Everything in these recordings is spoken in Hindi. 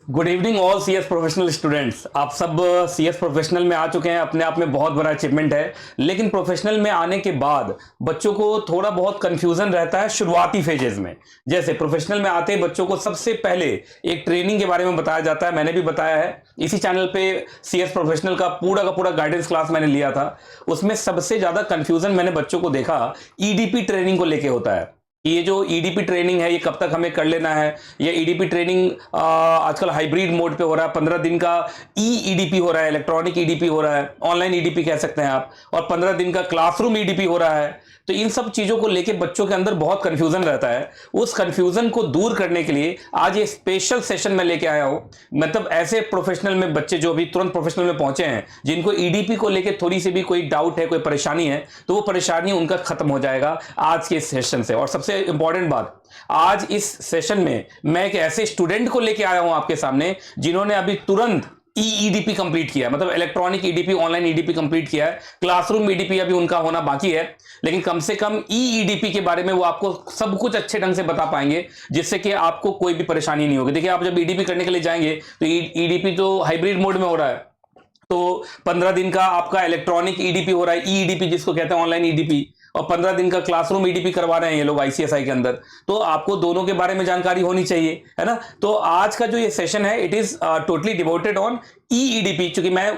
Good evening all CS professional students. आप सब सीएस प्रोफेशनल में आ चुके हैं, अपने आप में बहुत बड़ा अचीवमेंट है। लेकिन प्रोफेशनल में आने के बाद बच्चों को थोड़ा बहुत कंफ्यूजन रहता है शुरुआती फेजेस में। जैसे प्रोफेशनल में आते ही बच्चों को सबसे पहले एक ट्रेनिंग के बारे में बताया जाता है। मैंने भी बताया है इसी चैनल पे, सीएस प्रोफेशनल का पूरा गाइडेंस क्लास मैंने लिया था। उसमें सबसे ज्यादा कंफ्यूजन मैंने बच्चों को देखा ईडीपी ट्रेनिंग को लेके होता है। ये जो ईडीपी ट्रेनिंग है ये कब तक हमें कर लेना है। ये ईडीपी ट्रेनिंग आजकल हाइब्रिड मोड पे हो रहा है। 15 दिन का ईडीपी हो रहा है, इलेक्ट्रॉनिक ईडीपी हो रहा है, ऑनलाइन ईडीपी कह सकते हैं आप, और 15 दिन का क्लासरूम ईडीपी हो रहा है। तो इन सब चीजों को लेके बच्चों के अंदर बहुत कंफ्यूजन रहता है। उस कंफ्यूजन को दूर करने के लिए आज ये स्पेशल सेशन में लेके आया हूं। मतलब ऐसे प्रोफेशनल में बच्चे जो अभी तुरंत प्रोफेशनल में पहुंचे हैं, जिनको ईडीपी को लेके थोड़ी सी भी कोई डाउट है, कोई परेशानी है, तो वो परेशानी उनका खत्म हो जाएगा आज के सेशन से। और सबसे इंपॉर्टेंट बात, आज इस सेशन में मैं एक ऐसे स्टूडेंट को लेके आया हूं आपके सामने जिन्होंने अभी तुरंत ईडीपी कंप्लीट किया, मतलब electronic EDP, online EDP complete किया है। क्लासरूम ईडीपी अभी उनका होना बाकी है, लेकिन कम से कम ईडीपी के बारे में वो आपको सब कुछ अच्छे ढंग से बता पाएंगे, जिससे कि आपको कोई भी परेशानी नहीं होगी। देखिए, आप जब ईडीपी करने के लिए जाएंगे तो ईडीपी तो हाइब्रिड मोड में हो रहा है, तो 15 दिन का आपका इलेक्ट्रॉनिक ईडीपी हो रहा है, ईडीपी जिसको कहते हैं, ऑनलाइन ईडीपी, और 15 दिन का क्लासरूम ईडीपी करवा रहे हैं ये लोग आईसीएसआई के अंदर। तो आपको दोनों के बारे में जानकारी होनी चाहिए, है ना। तो आज का जो ये सेशन है, it is totally devoted on EDP, क्योंकि मैं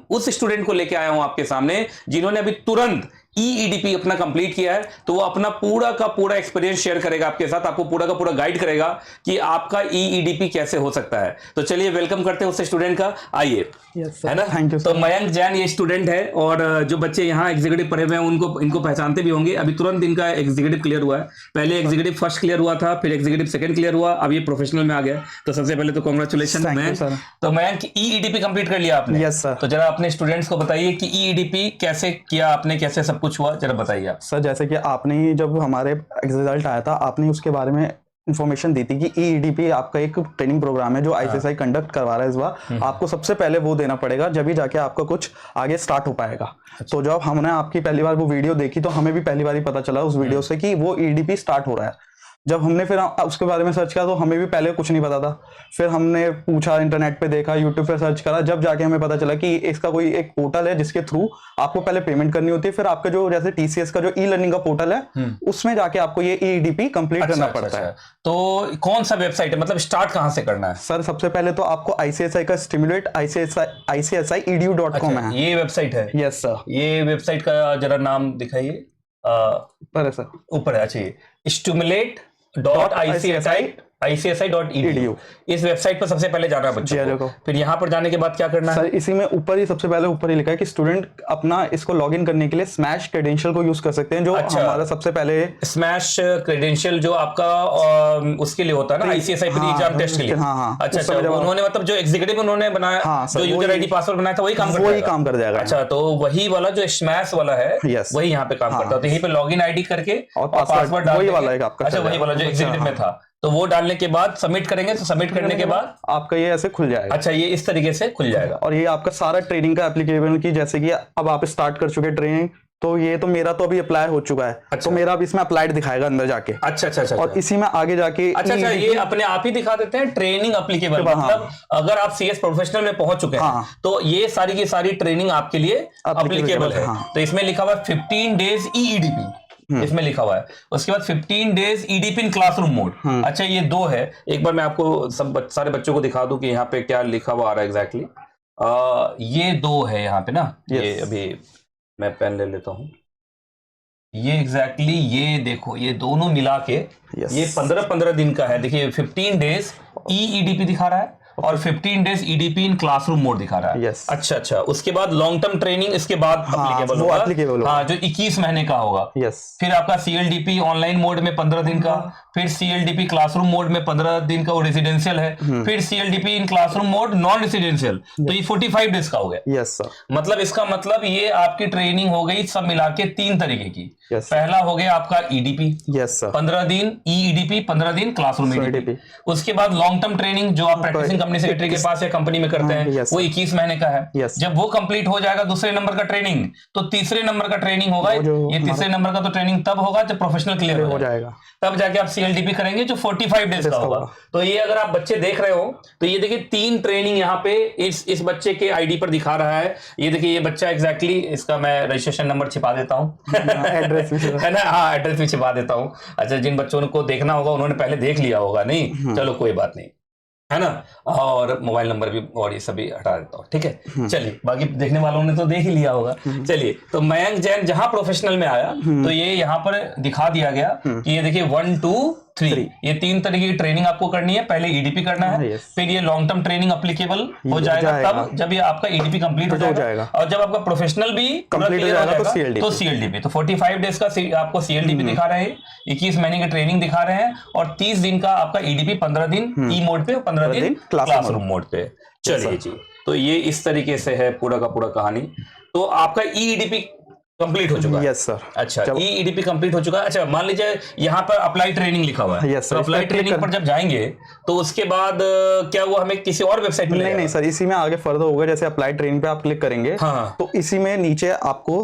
उस स्टूडेंट को लेके आया हूं आपके सामने जिन्होंने अभी तुरंत ईडीपी अपना कंप्लीट किया है। तो वो अपना पूरा का पूरा एक्सपीरियंस शेयर करेगा आपके साथ, आपको पूरा का पूरा गाइड करेगा कि आपका ईडीपी कैसे हो सकता है। तो चलिए वेलकम करते हैं उस स्टूडेंट का, आइए। है ना। Thank you. तो मयंक जैन ये स्टूडेंट है, और जो बच्चे यहाँ एग्जीक्यूटिव पढ़े हुए हैं इनको पहचानते भी होंगे। अभी तुरंत इनका एग्जीक्यूटिव क्लियर हुआ है। पहले एग्जीक्यूटिव फर्स्ट क्लियर हुआ था, फिर एग्जीक्यूटिव सेकंड क्लियर हुआ, अब ये प्रोफेशनल में आ गया। तो सबसे पहले तो कांग्रेचुलेशन मयंक। तो मयंक, ईडीपी कंप्लीट कर लिया आपने? Yes sir. तो जरा अपने स्टूडेंट्स को बताइए कि ईडीपी कैसे किया आपने, कैसे सब कुछ हुआ, जरा बताइए आप। सर जैसे कि आपने ही जब हमारे रिजल्ट आया था, आपने उसके बारे में इंफॉर्मेशन दी थी कि ईडीपी आपका एक ट्रेनिंग प्रोग्राम है जो आईसीएसआई कंडक्ट करवा रहा है इस बार। आपको सबसे पहले वो देना पड़ेगा, जब ही जाके आपका कुछ आगे स्टार्ट हो पाएगा। तो जब हमने आपकी पहली बार वो वीडियो देखी तो हमें भी पहली बार ही पता चला उस वीडियो से कि वो ईडीपी स्टार्ट हो रहा है। जब हमने फिर उसके बारे में सर्च किया तो हमें भी पहले कुछ नहीं पता था। फिर हमने पूछा, इंटरनेट पे देखा, यूट्यूब पे सर्च करा, जब जाके हमें पता चला कि इसका कोई एक पोर्टल है जिसके थ्रू आपको पहले पेमेंट करनी होती है। फिर आपका जो जैसे टीसीएस का जो ई लर्निंग का पोर्टल है, उसमें जाके आपको ये ईडीपी कंप्लीट करना पड़ता है। तो कौन सा वेबसाइट है, मतलब स्टार्ट कहां से करना है? सर सबसे पहले तो आपको आईसीएसआई का स्टिमुलेट ICSI.edu.com है। ये वेबसाइट है? Yes sir. ये वेबसाइट का जरा नाम दिखाइए। ऊपर है सर, ऊपर है। अच्छा, ये stimulate.ICSI.edu, इस वेबसाइट पर सबसे पहले जाना है बच्चों को। फिर यहाँ पर जाने के बाद क्या करना है? सर इसी में ऊपर ही सबसे पहले ऊपर ही लिखा है कि स्टूडेंट अपना इसको लॉगिन करने के लिए स्मैश क्रेडेंशियल को यूज कर सकते हैं, जो हमारा सबसे पहले स्मैश क्रेडेंशियल जो आपका उसके लिए होता है ना, आईसीएसआई प्री एग्जाम टेस्ट के लिए। अच्छा, उन्होंने मतलब जो एग्जीक्यूटिव उन्होंने बनाया, जो यूजर आईडी पासवर्ड बनाया था, वही काम कर जाएगा। अच्छा, तो वही वाला जो स्मैश वाला है वही यहाँ पे काम करता है। तो यहीं पे लॉगिन आईडी करके और पासवर्ड वही वाला है आपका। अच्छा, वही वाला जो एग्जीक्यूटिव में था। तो वो डालने के बाद सबमिट करेंगे, तो सबमिट करने के बाद आपका ये ऐसे खुल जाएगा। अच्छा, ये इस तरीके से खुल जाएगा। और ये आपका सारा ट्रेनिंग का एप्लीकेबल की, जैसे कि अब आप स्टार्ट कर चुके ट्रेनिंग, तो ये तो मेरा तो अभी अप्लाई हो चुका है। अच्छा। तो मेरा अब इसमें अप्लाइड दिखाएगा अंदर जाके। अच्छा। और इसी में आगे जाके अच्छा, ये अपने आप ही दिखा देते हैं ट्रेनिंग एप्लीकेबल। मतलब अगर आप सीएस प्रोफेशनल में पहुंच चुके हैं तो ये सारी की सारी ट्रेनिंग आपके लिए एप्लीकेबल है। तो इसमें लिखा हुआ है 15 डेज ईडीपी, इसमें लिखा हुआ है। उसके बाद 15 डेज ईडीपी इन क्लासरूम मोड। अच्छा, ये दो है। एक बार मैं आपको सारे बच्चों को दिखा दूं कि यहाँ पे क्या लिखा हुआ आ रहा है एग्जैक्टली। ये दो है यहाँ पे ना। ये अभी मैं पेन ले लेता हूँ। ये एग्जैक्टली ये देखो, ये दोनों मिला के ये 15 दिन का है। देखिए, 15 डेज ईडीपी दिखा रहा है और 15 डेज ईडीपी इन क्लासरूम मोड दिखा रहा है। अच्छा, उसके बाद लॉन्ग टर्म ट्रेनिंग इसके बाद एप्लीकेबल होगा। हाँ, जो 21 महीने का होगा। फिर आपका सीएलडीपी ऑनलाइन मोड में 15 दिन का, फिर सीएलडीपी क्लासरूम मोड में 15 दिन का, वो रेजिडेंशियल है। फिर CLDP in classroom mode non residential, तो ये 45 डेज का हो गया। Yes sir. मतलब इसका मतलब ये आपकी ट्रेनिंग हो गई सब मिला के 3 तरीके की। पहला हो गया आपका ईडीपी, 15 दिन ईडीपी, 15 दिन क्लासरूम ईडीपी। उसके बाद लॉन्ग टर्म ट्रेनिंग जो आप प्रैक्टिसिंग कंपनी सेक्रेटरी के पास या कंपनी में करते हैं, yes, वो 21 महीने का है। yes. जब वो कंप्लीट हो जाएगा दूसरे नंबर का ट्रेनिंग, तो तीसरे नंबर का ट्रेनिंग होगा। ये तीसरे नंबर का तो ट्रेनिंग तब होगा जब प्रोफेशनल क्लियर हो जाएगा, तब जाके आप CLDP करेंगे जो 45 डेज का होगा। तो ये अगर आप बच्चे देख रहे हो तो ये देखिए 3 ट्रेनिंग यहाँ पे इस बच्चे के आईडी पर दिखा रहा है। ये देखिए ये बच्चा एग्जैक्टली, इसका मैं रजिस्ट्रेशन नंबर छिपा देता हूँ एड्रेस है ना, हाँ एड्रेस भी छिपा देता हूँ। अच्छा, जिन बच्चों को देखना होगा उन्होंने पहले देख लिया होगा, नहीं चलो कोई बात नहीं, है ना, और मोबाइल नंबर भी और ये सभी हटा देता हूँ, ठीक है। चलिए, बाकी देखने वालों ने तो देख ही लिया होगा। चलिए, तो मयंक जैन जहां प्रोफेशनल में आया तो ये यहाँ पर दिखा दिया गया कि ये देखिए 1 2 3 ये 3 तरीके की ट्रेनिंग आपको करनी है। पहले ईडीपी करना है, फिर ये लॉन्ग टर्म ट्रेनिंग अप्लीकेबल हो जाएगा तब जब ये आपका ईडीपी कंप्लीट हो जाएगा, और जब आपका प्रोफेशनल भी कंप्लीट हो जाएगा तो सीएलडीपी। तो 45 डेज का आपको सीएलडीपी दिखा रहे हैं, 21 महीने की ट्रेनिंग दिखा रहे हैं, और 30 दिन का आपका ईडीपी, 15 दिन ई मोड पे, 15 दिन क्लासरूम मोड पे। चलिए जी, तो ये इस तरीके से है पूरा का पूरा कहानी। तो आपका ईडीपी कंप्लीट हो चुका है। Yes sir. अच्छा, ईडीपी कंप्लीट हो चुका है। अच्छा, मान लीजिए यहाँ पर अप्लाई ट्रेनिंग लिखा हुआ है। Yes sir. तो अप्लाई ट्रेनिंग पर जब जाएंगे तो उसके बाद क्या वो हमें किसी और वेबसाइट में नहीं सर, इसी में आगे फर्दर होगा। जैसे अप्लाई ट्रेनिंग पे आप क्लिक करेंगे, हाँ, तो इसी में नीचे आपको,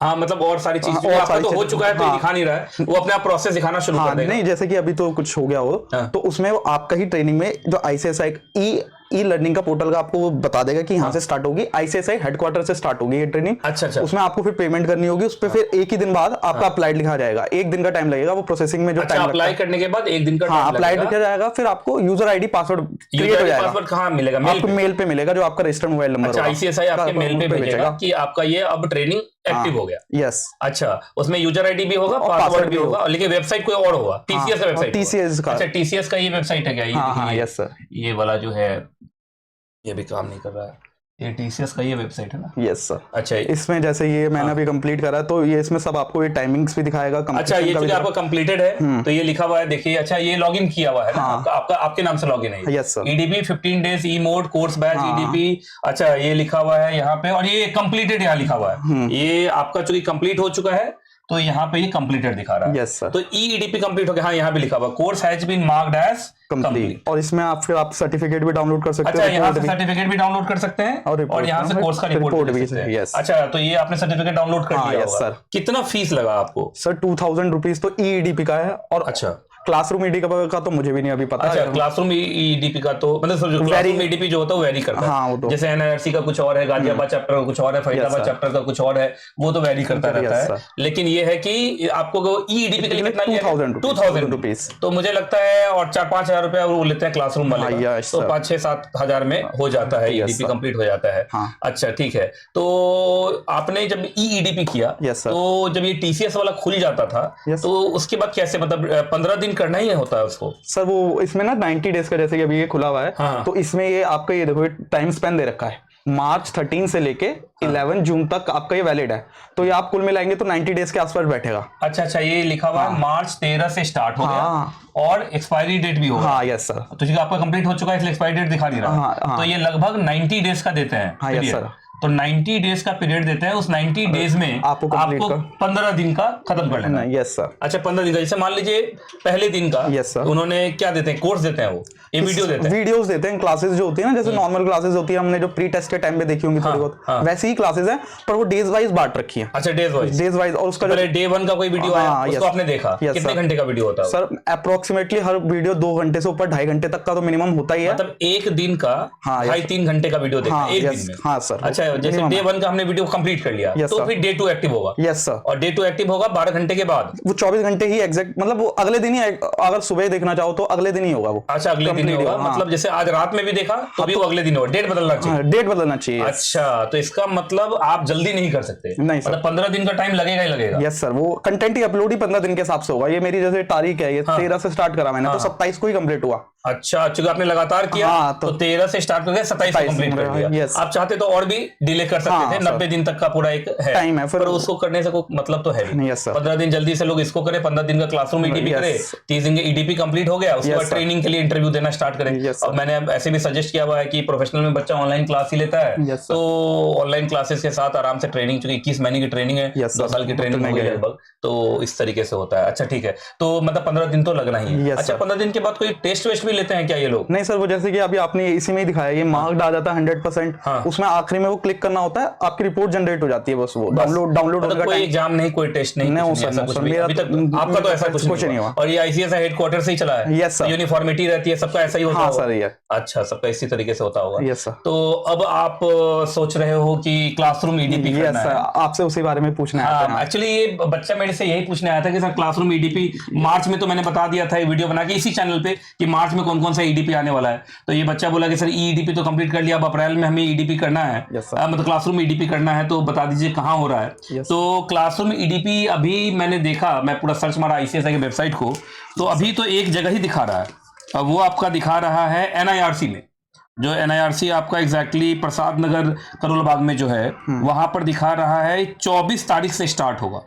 हाँ मतलब और सारी चीज, और आपका तो हो चुका है तो दिखा नहीं रहा है, वो अपने आप प्रोसेस दिखाना शुरू कर देगा। नहीं, जैसे कि अभी तो कुछ हो गया हो, तो उसमें आपका ही ट्रेनिंग में जो आईसीएसआई ई लर्निंग का पोर्टल का आपको वो बता देगा कि यहाँ से स्टार्ट होगी, आईसीएसआई हेडक्वार्टर से स्टार्ट होगी ये ट्रेनिंग। अच्छा। उसमें आपको फिर पेमेंट करनी होगी, उस पर फिर एक ही दिन बाद आपका अप्लाइड लिखा जाएगा। 1 दिन का टाइम लगेगा वो प्रोसेसिंग में, जो टाइम अप्लाई करने के बाद 1 दिन का हाँ अप्लाई लिखा जाएगा। फिर आपको यूजर आईडी पासवर्ड क्रिएट हो जाएगा। पासवर्ड कहाँ मिलेगा? आपको मेल पे मिलेगा, जो आपका रजिस्टर्ड मोबाइल नंबर होगा। आईसीएसआई आपके मेल पे भेजेगा कि आपका ये अब ट्रेनिंग एक्टिव हो गया। यस। अच्छा, उसमें यूजर आईडी भी होगा, पासवर्ड भी होगा, लेकिन वेबसाइट कोई और होगा। टीसीएस वेबसाइट, टीसीएस का। अच्छा, टीसीएस का ये वेबसाइट है क्या? हाँ, यस सर। ये वाला जो है ये भी काम नहीं कर रहा है, ये टीसीएस का ये वेबसाइट है ना? Yes sir. अच्छा, इसमें जैसे ये मैंने अभी कंप्लीट करा, तो ये इसमें सब आपको ये टाइमिंग्स भी दिखाएगा। अच्छा, ये चीज आपका कंप्लीटेड है तो ये लिखा हुआ है, देखिए। अच्छा, ये लॉगिन किया हुआ है ना? आपका आपके नाम से लॉगिन है। Yes sir. ईडीपी 15 डेज ई मोड कोर्स बैच ईडीपी। अच्छा, ये लिखा हुआ है यहाँ पे, और ये कंप्लीटेड यहाँ लिखा हुआ है। ये आपका चूंकि कंप्लीट हो चुका है तो यहाँ पे ये कंप्लीटेड दिखा रहा है। Yes sir. तो ईडीपी कंप्लीट हो गया। हाँ, यहाँ पे लिखा हुआ course has been marked as complete. और इसमें आप फिर आप सर्टिफिकेट भी डाउनलोड कर सकते हैं। अच्छा, यहाँ से सर्टिफिकेट भी डाउनलोड कर सकते हैं और यहाँ से कोर्स का रिपोर्ट भी। यस। अच्छा, तो ये आपने सर्टिफिकेट डाउनलोड कर लिया होगा। सर। कितना फीस लगा आपको? सर 2000 रुपीज तो ईडीपी का है। और अच्छा, क्लासरूम ईडीपी का तो मुझे भी नहीं अभी पता। अच्छा, क्लासरूम ईडीपी का तो मतलब क्लासरूम ईडीपी जो होता है वो वेरी करता है। हाँ, तो जैसे एनआरसी का कुछ और है, गाजियाबाद चैप्टर का कुछ और है, फरीदाबाद चैप्टर का कुछ और है, वो तो वेरी करता रहता है। लेकिन ये है कि आपको ईडीपी के लिए कितना 2000 रुपीज, तो मुझे लगता है, और 4-5 हजार रुपया वो लेते हैं क्लासरूम वाले, तो 5-6-7 हजार में हो जाता है, ईडीपी कंप्लीट हो जाता है। अच्छा, ठीक है। तो आपने जब ईडीपी किया तो जब ये टीसीएस वाला खुल जाता था तो उसके बाद कैसे, मतलब 15 दिन करना ही होता है उसको? सर वो इसमें ना 90 डेज का, जैसे कि अभी ये खुला हुआ है। हाँ। तो इसमें ये आपका ये देखो टाइम स्पेन दे रखा है, मार्च 13 से लेके 11 जून तक आपका ये वैलिड है। तो ये आप कुल मिलाएंगे तो 90 डेज के आसपास बैठेगा। अच्छा, ये लिखा हुआ है मार्च 13 से स्टार्ट हो गया और एक्सपायरी डेट भी होगा। हाँ, यस सर। तो आपका कंप्लीट हो चुका है इसलिए एक्सपायरी डेट दिखा नहीं रहा। तो ये लगभग 90 डेज का देते हैं। हाँ, यस सर। तो 90 डेज का पीरियड देते हैं। उस 90 डेज में आपको 15 दिन का खत्म कर लेना। Yes sir. अच्छा, 15 दिन का। जैसे मान लीजिए पहले दिन का, यस सर, उन्होंने क्या देते हैं, कोर्स देते हैं, वो ये वीडियो देते हैं, वीडियोस देते हैं। क्लासेस जो होती है ना, जैसे नॉर्मल क्लासेस होती है, हमने जो प्री टेस्ट के टाइम पे देखी होंगी थोड़ी बहुत, वैसी ही क्लासेस हैं, पर वो डेज वाइज बांट रखी है। अच्छा, डेज वाइज। और उसका डे 1 का कोई वीडियो आया, उसको आपने देखा, कितने घंटे का वीडियो होता है? सर अप्रोक्सीमेटली हर वीडियो 2 घंटे से ऊपर 2.5 घंटे तक का तो मिनिमम होता ही है। मतलब एक दिन का 2.5-3 घंटे का वीडियो देखा एक दिन में? हाँ सर। अच्छा, जैसे डे 1 का हमने वीडियो कंप्लीट कर लिया तो फिर डे 2 एक्टिव होगा? Yes sir. और डे 2 एक्टिव होगा 12 घंटे के बाद? वो 24 घंटे ही एग्जैक्ट, मतलब वो अगले दिन ही, अगर सुबह देखना चाहो तो अगले दिन ही होगा वो। अच्छा, अगले दिन ही होगा। मतलब जैसे आज रात में भी देखा तो भी वो अगले दिन होगा। डेट बदलना चाहिए। डेट बदलना चाहिए। अच्छा, तो इसका मतलब आप जल्दी नहीं कर सकते? नहीं सर, 15 दिन का टाइम लगेगा ही लगेगा। Yes sir. वो कंटेंट ही अपलोड ही 15 दिन के हिसाब से होगा। ये मेरी जैसे तारीख है, ये 13 से स्टार्ट करा मैंने, तो 27 को ही कंप्लीट हुआ। अच्छा, चूंकि आपने लगातार किया तो 13 से स्टार्ट करके 27 को कंप्लीट कर दिया। आप चाहते तो और भी डिले कर सकते थे, 90 दिन तक का पूरा एक है टाइम है, पर उसको करने से कोई मतलब तो है नहीं। 15 दिन जल्दी से लोग इसको करें, 15 दिन का क्लासरूम ईडीपी करे, 30 दिन का ईडीपी कंप्लीट हो गया, उसके बाद ट्रेनिंग के लिए इंटरव्यू देना स्टार्ट करें। अब मैंने ऐसे भी सजेस्ट किया हुआ है कि प्रोफेशनल में बच्चा ऑनलाइन क्लास ही लेता है, तो ऑनलाइन क्लासेस के साथ आराम से ट्रेनिंग, चूंकि 21 महीने की ट्रेनिंग है, 2 साल की ट्रेनिंग हो गई लगभग, तो इस तरीके से होता है। अच्छा, ठीक है। तो मतलब 15 दिन तो लगना ही है। अच्छा, 15 दिन के बाद कोई टेस्ट वेस्ट भी भी लेते हैं क्या ये लोग? नहीं सर, वो जैसे कि अभी आपने इसी में ही दिखाया, ये मार्क्ड आ जाता है 100%। हाँ। उसमें आखिरी में वो क्लिक करना होता है, आपकी रिपोर्ट जनरेट हो जाती है, बस वो डाउनलोड होने का कोई टाइम। एग्जाम नहीं, कोई टेस्ट नहीं, नहीं, कुछ सर, ऐसा नहीं, कुछ सर, भी मेरा अभी तक तो- आपका तो ऐसा कुछ नहीं नहीं हुआ। और ये आईसीएस हेडक्वार्टर से ही चला है? Yes sir. यूनिफॉर्मिटी रहती है, सबका ऐसा ही होता हाँ होगा? सर, ये अच्छा, सबका इसी तरीके से होता होगा। Yes sir. तो अब आप सोच रहे हो कि क्लासरूम ईडीपी यस करना सर, है? आपसे उसी बारे में पूछना है। हाँ, एक्चुअली ये बच्चा मेरे से यही पूछने आया था कि सर क्लासरूम ईडीपी मार्च में, तो मैंने बता दिया था ये वीडियो बना के इसी चैनल पे कि मार्च में कौन कौन सा ईडीपी आने वाला है। तो ये बच्चा बोला कि सर ईडीपी तो कंप्लीट कर लिया, अब अप्रैल में हमें ईडीपी करना है। Yes, sir. मतलब क्लासरूम ईडीपी करना है, तो बता दीजिए कहाँ हो रहा है। Yes. तो क्लासरूम ईडीपी अभी मैंने देखा, मैं पूरा सर्च मारा आईसीएसआई की वेबसाइट को, तो अभी तो एक जगह ही दिखा रहा है। अब वो आपका दिखा रहा है एनआईआरसी में, जो एनआईआरसी आपका एग्जैक्टली प्रसाद नगर करोल बाग में जो है, वहां पर दिखा रहा है 24 तारीख से स्टार्ट होगा।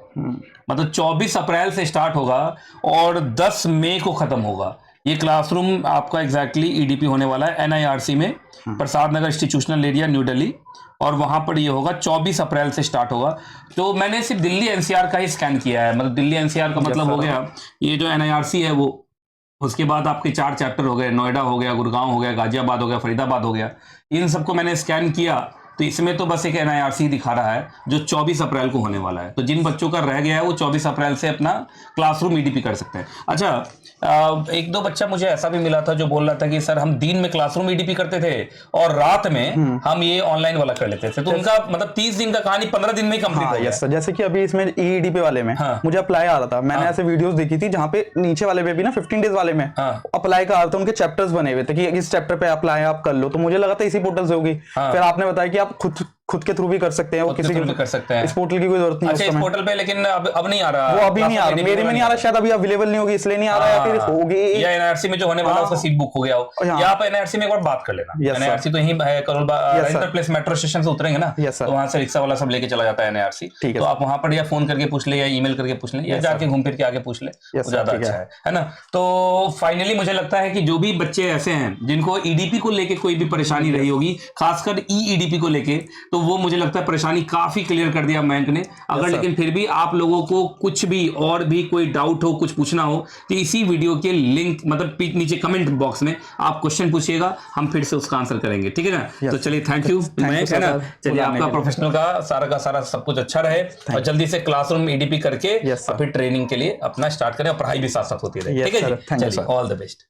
मतलब 24 अप्रैल से स्टार्ट होगा और 10 मई को खत्म होगा। ये क्लासरूम आपका एग्जैक्टली ईडीपी होने वाला है एनआईआरसी में, प्रसाद नगर इंस्टीट्यूशनल एरिया, न्यू दिल्ली, और वहां पर ये होगा 24 अप्रैल से स्टार्ट होगा। तो मैंने सिर्फ दिल्ली एनसीआर का ही स्कैन किया है, मतलब दिल्ली एनसीआर का मतलब हो गया ये जो एनआईआरसी है वो, उसके बाद आपके 4 चैप्टर हो गए, नोएडा हो गया, गुड़गांव हो गया, गाजियाबाद हो गया, फरीदाबाद हो गया, इन सबको मैंने स्कैन किया। तो इसमें तो बस एक एनआईआरसी दिखा रहा है जो 24 अप्रैल को होने वाला है। तो जिन बच्चों का रह गया है वो 24 अप्रैल से अपना क्लासरूम ईडीपी कर सकते हैं। अच्छा, एक दो बच्चा मुझे ऐसा भी मिला था जो बोल रहा था कि सर हम दिन में क्लासरूम ईडीपी करते थे और रात में हम ये ऑनलाइन वाला कर लेते थे, तो उनका मतलब 30 दिन का कहानी 15 दिन में ही कंप्लीट हो गया। यस सर, जैसे कि अभी इसमें ईडीपी वाले में मुझे अप्लाई आ रहा था, मैंने ऐसे वीडियोस देखी थी जहाँ पे नीचे वाले पे भी ना 15 डेज वाले में अप्लाई का आ रहा था, उनके चैप्टर्स बने हुए थे कि इस चैप्टर पे अप्लाई आप कर लो। तो मुझे लगा था इसी पोर्टल से होगी, फिर आपने बताया कि आप खुद के थ्रू भी कर सकते हैं, वो किसी के कर सकते हैं, इस पोर्टल की कोई जरूरत नहीं। अच्छा, इस पोर्टल पे लेकिन अब नहीं आ रहा, वो अभी नहीं आ रहा, मेरे में नहीं आ रहा, शायद अभी अवेलेबल नहीं होगी इसलिए नहीं आ रहा, या फिर होगी, या एनआरसी में जो होने वाला उसका सीट बुक हो गया हो। या आप एनआरसी में एक बार बात कर लेना, एनआरसी तो यहीं है Karol Bagh place metro station से उतरेंगे ना, तो वहां से रिक्शा वाला सब लेके चला जाता है एनआरसी। तो आप वहां पर या फोन करके पूछ ले, या ईमेल करके पूछ ले, या जाके घूम फिर के आगे पूछ ले, वो ज्यादा अच्छा है ना। तो फाइनली मुझे लगता है कि जो भी बच्चे ऐसे हैं जिनको ईडीपी को लेके कोई भी परेशानी रही होगी, खासकर ईडीपी को लेके, तो वो मुझे लगता है परेशानी काफी क्लियर कर दिया बैंक ने। अगर लेकिन फिर भी आप लोगों को कुछ भी और भी कोई डाउट हो, कुछ पूछना हो, तो इसी वीडियो के लिंक मतलब नीचे कमेंट बॉक्स में आप क्वेश्चन पूछिएगा, हम फिर से उसका आंसर करेंगे, ठीक है ना। तो चलिए, थैंक यू मयंक, है ना। चलिए, आपका प्रोफेशनल का सारा सब कुछ अच्छा रहे और जल्दी से क्लासरूम ईडीपी करके फिर ट्रेनिंग के लिए अपना स्टार्ट करें और पढ़ाई भी साथ साथ होती रहे, ठीक है जी। चलिए, ऑल द बेस्ट।